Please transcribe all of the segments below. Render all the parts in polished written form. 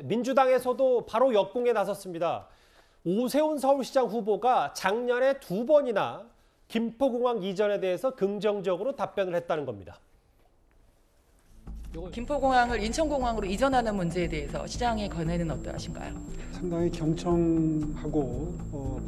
민주당에서도 바로 역공에 나섰습니다. 오세훈 서울시장 후보가 작년에 2번이나 김포공항 이전에 대해서 긍정적으로 답변을 했다는 겁니다. 김포공항을 인천공항으로 이전하는 문제에 대해서 시장의 견해는 어떠하신가요? 상당히 경청하고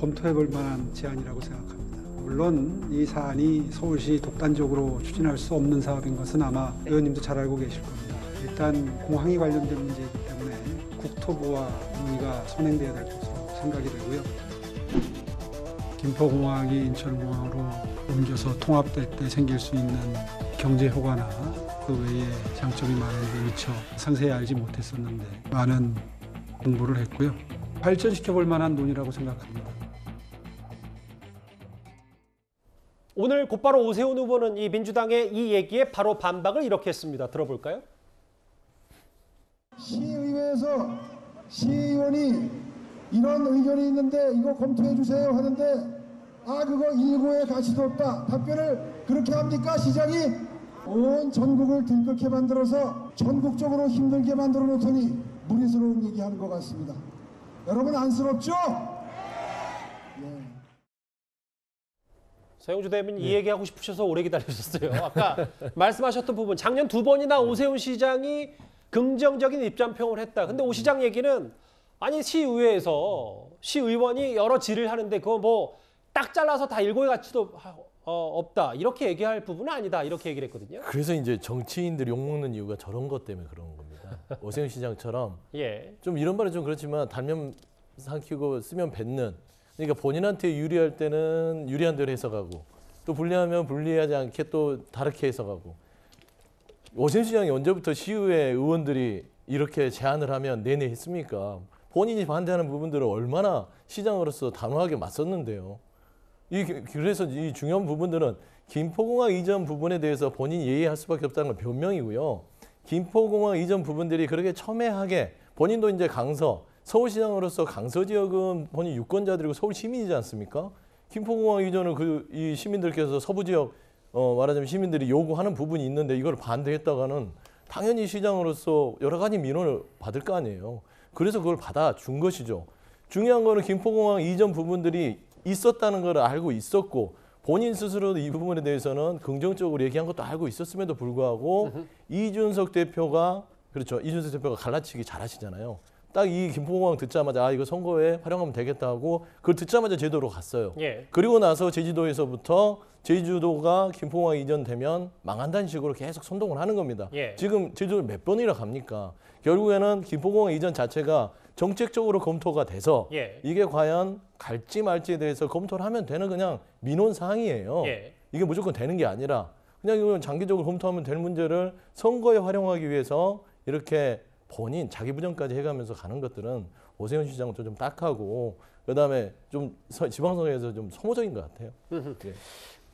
검토해볼 만한 제안이라고 생각합니다. 물론 이 사안이 서울시 독단적으로 추진할 수 없는 사업인 것은 아마 의원님도 잘 알고 계실 겁니다. 일단 공항이 관련된 문제이기 때문에 국토부와 논의가 선행돼야 될 것으로 생각이 되고요. 김포공항이 인천공항으로 옮겨서 통합될 때 생길 수 있는 경제 효과나 그 외에 장점이 많은데 미처 상세히 알지 못했었는데 많은 공부를 했고요. 발전시켜볼 만한 논의라고 생각합니다. 오늘 곧바로 오세훈 후보는 이 민주당의 이 얘기에 바로 반박을 이렇게 했습니다. 들어볼까요? 시의회에서 시의원이 이런 의견이 있는데 이거 검토해 주세요 하는데 그거 일고의 가치도 없다. 답변을 그렇게 합니까 시장이? 온 전국을 들끓게 만들어서 전국적으로 힘들게 만들어 놓더니 무리스러운 얘기하는 것 같습니다. 여러분 안쓰럽죠? 네. 서영주 대변인 이 얘기하고 싶으셔서 오래 기다리셨어요. 아까 말씀하셨던 부분, 작년 2번이나 오세훈 시장이 긍정적인 입장표를 했다. 근데 오 시장 얘기는 아니 시의회에서 시의원이 여러 질의를 하는데 그거 뭐 딱 잘라서 다 일고의 가치도 없다. 이렇게 얘기할 부분은 아니다. 이렇게 얘기를 했거든요. 그래서 이제 정치인들이 욕먹는 이유가 저런 것 때문에 그런 겁니다. 오세훈 시장처럼 좀 이런 말은 좀 그렇지만 달면 삼키고 쓰면 뱉는, 그러니까 본인한테 유리할 때는 유리한 대로 해석하고 또 불리하면 불리하지 않게 또 다르게 해석하고. 오세훈 시장이 언제부터 시의회 의원들이 이렇게 제안을 하면 내내 했습니까? 본인이 반대하는 부분들을 얼마나 시장으로서 단호하게 맞섰는데요. 그래서 이 중요한 부분들은 김포공항 이전 부분에 대해서 본인이 예의할 수밖에 없다는 건 변명이고요. 김포공항 이전 부분들이 그렇게 첨예하게 본인도 이제 서울시장으로서 강서 지역은 본인 유권자들이고 서울 시민이지 않습니까? 김포공항 이전을 이 시민들께서 서부 지역 말하자면 시민들이 요구하는 부분이 있는데 이걸 반대했다가는 당연히 시장으로서 여러 가지 민원을 받을 거 아니에요. 그래서 그걸 받아준 것이죠. 중요한 거는 김포공항 이전 부분들이 있었다는 걸 알고 있었고 본인 스스로도 이 부분에 대해서는 긍정적으로 얘기한 것도 알고 있었음에도 불구하고 이준석 대표가 갈라치기 잘하시잖아요. 딱 이 김포공항 듣자마자 이거 선거에 활용하면 되겠다 하고 그걸 듣자마자 제도로 갔어요. 그리고 나서 제주도에서부터 제주도가 김포공항 이전되면 망한다는 식으로 계속 선동을 하는 겁니다. 지금 제주도를 몇 번이나 갑니까? 결국에는 김포공항 이전 자체가 정책적으로 검토가 돼서 이게 과연 갈지 말지에 대해서 검토를 하면 되는 그냥 민원 사항이에요. 이게 무조건 되는 게 아니라 그냥 이건 장기적으로 검토하면 될 문제를 선거에 활용하기 위해서 이렇게 본인 자기 부정까지 해가면서 가는 것들은 오세훈 시장도 좀 딱하고 그다음에 좀 지방선거에서 좀 소모적인 것 같아요.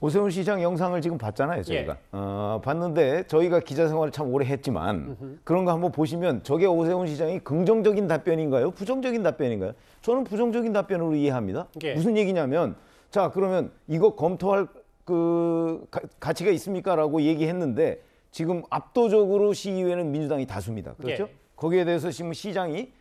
오세훈 시장 영상을 지금 봤잖아요, 저희가. 봤는데 저희가 기자 생활을 참 오래 했지만 그런 거 한번 보시면 저게 오세훈 시장이 긍정적인 답변인가요? 부정적인 답변인가요? 저는 부정적인 답변으로 이해합니다. 무슨 얘기냐면 자, 그러면 이거 검토할 가치가 있습니까? 라고 얘기했는데 지금 압도적으로 시의회는 민주당이 다수입니다. 그렇죠? 거기에 대해서 지금 시장이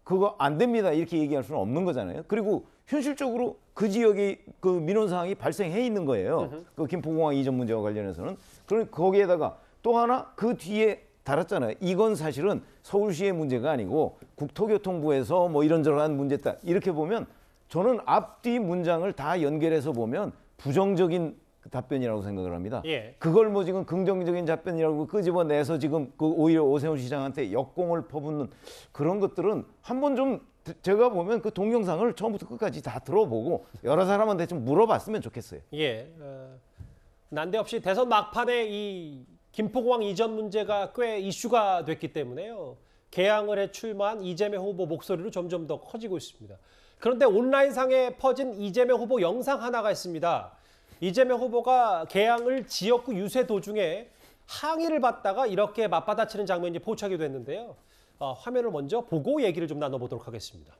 그거 안 됩니다. 이렇게 얘기할 수는 없는 거잖아요. 그리고 현실적으로 그 지역에 그 민원 사항이 발생해 있는 거예요. 그 김포공항 이전 문제와 관련해서는. 그러니 거기에다가 또 하나 그 뒤에 달았잖아요. 이건 사실은 서울시의 문제가 아니고 국토교통부에서 뭐 이런저런 문제다. 이렇게 보면 저는 앞뒤 문장을 다 연결해서 보면 부정적인 답변이라고 생각을 합니다. 그걸 뭐 지금 긍정적인 답변이라고 끄집어내서 지금 오히려 오세훈 시장한테 역공을 퍼붓는 그런 것들은 한번 좀 제가 보면 그 동영상을 처음부터 끝까지 다 들어보고 여러 사람한테 좀 물어봤으면 좋겠어요. 난데없이 대선 막판에 이 김포공항 이전 문제가 꽤 이슈가 됐기 때문에요. 개항을 해 출마한 이재명 후보 목소리로 점점 더 커지고 있습니다. 그런데 온라인상에 퍼진 이재명 후보 영상 하나가 있습니다. 이재명 후보가 개항을 지역구 유세 도중에 항의를 받다가 이렇게 맞받아치는 장면이 포착이 됐는데요. 화면을 먼저 보고 얘기를 좀 나눠보도록 하겠습니다.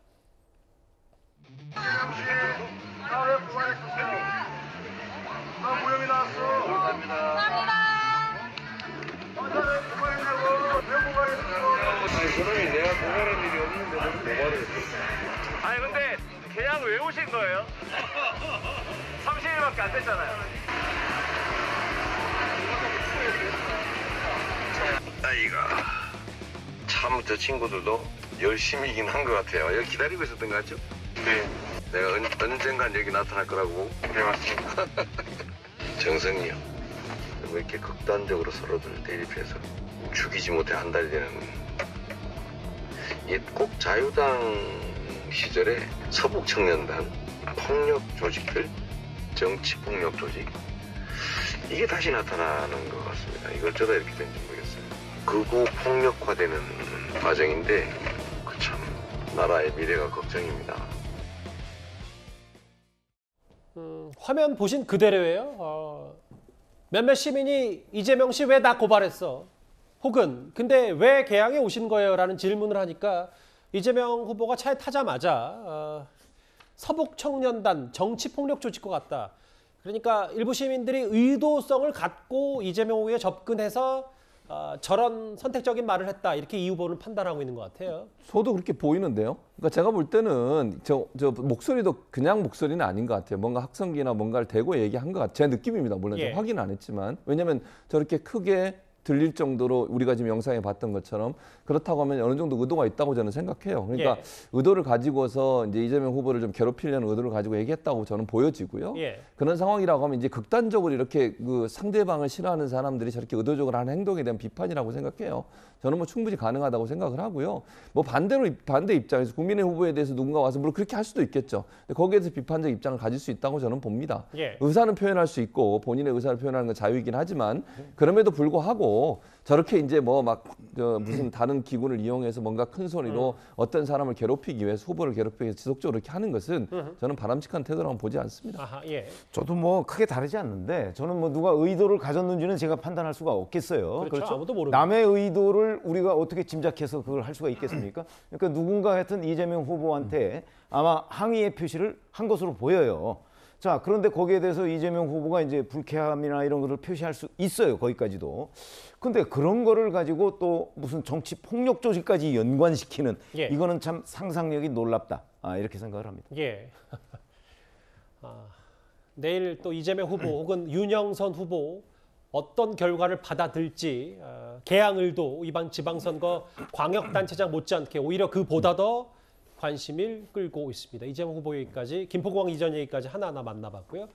무혐의 나왔어. 감사합니다. 왜 고발했냐고. 왜 고발했어. 아니, 그놈이 내가 고발한 일이 아니 근데 그냥 왜 오신 거예요? 30일밖에 안 됐잖아요. 아이가 참 저 친구들도 열심히긴 한 것 같아요. 여기 기다리고 있었던 거 같죠? 네. 내가 언젠간 여기 나타날 거라고. 네 맞습니다. 정성이요. 왜 이렇게 극단적으로 서로들 대립해서 죽이지 못해 한 달이 되는 이게 꼭 자유당 시절에 서북청년단 폭력 조직들 정치 폭력 조직 이게 다시 나타나는 것 같습니다. 이걸 어쩌다 이렇게 된지 모르겠어요. 극우 폭력화되는 과정인데 그 참 나라의 미래가 걱정입니다. 화면 보신 그대로예요. 몇몇 시민이 이재명 씨 왜 나 고발했어? 혹은 근데 왜 개항에 오신 거예요? 라는 질문을 하니까 이재명 후보가 차에 타자마자 서북청년단 정치폭력 조직과 같다. 그러니까 일부 시민들이 의도성을 갖고 이재명 후보에 접근해서 저런 선택적인 말을 했다. 이렇게 이 후보는 판단하고 있는 것 같아요. 저도 그렇게 보이는데요. 그러니까 제가 볼 때는 저 목소리도 그냥 목소리는 아닌 것 같아요. 뭔가 학성기나 뭔가를 대고 얘기한 것 같아요. 제 느낌입니다. 물론 예. 확인 안 했지만. 왜냐하면 저렇게 크게 들릴 정도로 우리가 지금 영상에 봤던 것처럼 그렇다고 하면 어느 정도 의도가 있다고 저는 생각해요. 그러니까 예. 의도를 가지고서 이제 이재명 후보를 좀 괴롭히려는 의도를 가지고 얘기했다고 저는 보여지고요. 예. 그런 상황이라고 하면 이제 극단적으로 이렇게 그 상대방을 싫어하는 사람들이 저렇게 의도적으로 하는 행동에 대한 비판이라고 생각해요. 저는 뭐 충분히 가능하다고 생각을 하고요. 뭐 반대 입장에서 국민의 후보에 대해서 누군가 와서 물론 그렇게 할 수도 있겠죠. 근데 거기에 대해서 비판적 입장을 가질 수 있다고 저는 봅니다. 예. 의사는 표현할 수 있고 본인의 의사를 표현하는 건 자유이긴 하지만 그럼에도 불구하고 저렇게 이제 뭐 막 무슨 다른 기구를 이용해서 뭔가 큰 소리로 어떤 사람을 괴롭히기 위해서 후보를 괴롭히기 위해서 지속적으로 이렇게 하는 것은 저는 바람직한 태도라고 보지 않습니다. 아하, 예. 저도 뭐 크게 다르지 않는데 저는 뭐 누가 의도를 가졌는지는 제가 판단할 수가 없겠어요. 그렇죠. 아무도 모릅니다. 남의 의도를 우리가 어떻게 짐작해서 그걸 할 수가 있겠습니까? 그러니까 누군가 하여튼 이재명 후보한테 아마 항의의 표시를 한 것으로 보여요. 자, 그런데 거기에 대해서 이재명 후보가 이제 불쾌함이나 이런 거를 표시할 수 있어요. 거기까지도. 근데 그런 거를 가지고 또 무슨 정치 폭력 조직까지 연관시키는 예. 이거는 참 상상력이 놀랍다. 이렇게 생각을 합니다. 예. 내일 또 이재명 후보 혹은 윤영선 후보 어떤 결과를 받아들지 개항 의도 이번 지방선거 광역단체장 못지않게 오히려 그보다 더 관심을 끌고 있습니다. 이재명 후보 얘기까지 김포공항 이전 얘기까지 하나하나 만나봤고요.